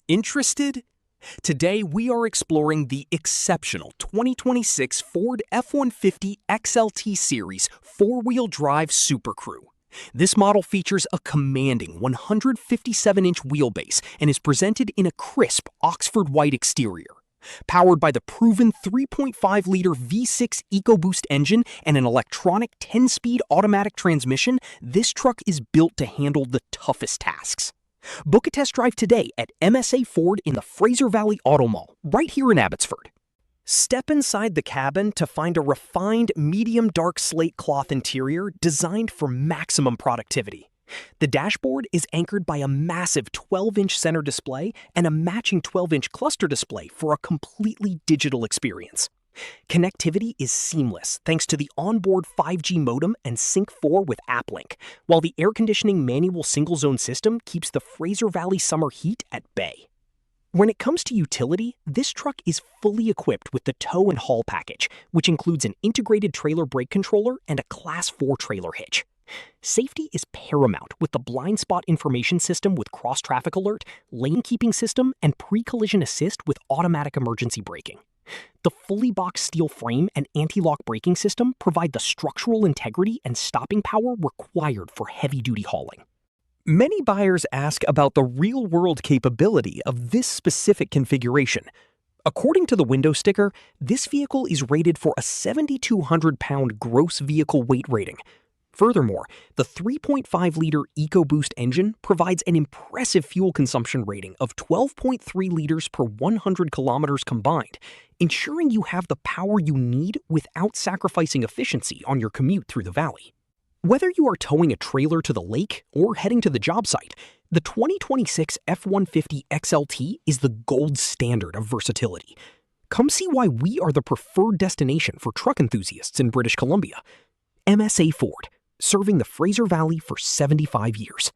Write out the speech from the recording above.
Interested? Today, we are exploring the exceptional 2026 Ford F-150 XLT Series four-wheel drive SuperCrew. This model features a commanding 157-inch wheelbase and is presented in a crisp Oxford white exterior. Powered by the proven 3.5-liter V6 EcoBoost engine and an electronic 10-speed automatic transmission, this truck is built to handle the toughest tasks. Book a test drive today at MSA Ford in the Fraser Valley Auto Mall, right here in Abbotsford. Step inside the cabin to find a refined medium dark slate cloth interior designed for maximum productivity. The dashboard is anchored by a massive 12-inch center display and a matching 12-inch cluster display for a completely digital experience. Connectivity is seamless thanks to the onboard 5G modem and Sync 4 with AppLink, while the air conditioning manual single-zone system keeps the Fraser Valley summer heat at bay. When it comes to utility, this truck is fully equipped with the tow and haul package, which includes an integrated trailer brake controller and a Class 4 trailer hitch. Safety is paramount with the blind spot information system with cross-traffic alert, lane keeping system, and pre-collision assist with automatic emergency braking. The fully boxed steel frame and anti-lock braking system provide the structural integrity and stopping power required for heavy-duty hauling. Many buyers ask about the real-world capability of this specific configuration. According to the window sticker, this vehicle is rated for a 7,200-pound gross vehicle weight rating. Furthermore, the 3.5-liter EcoBoost engine provides an impressive fuel consumption rating of 12.3 liters per 100 kilometers combined, ensuring you have the power you need without sacrificing efficiency on your commute through the valley. Whether you are towing a trailer to the lake or heading to the job site, the 2026 F-150 XLT is the gold standard of versatility. Come see why we are the preferred destination for truck enthusiasts in British Columbia. MSA Ford, serving the Fraser Valley for 75 years.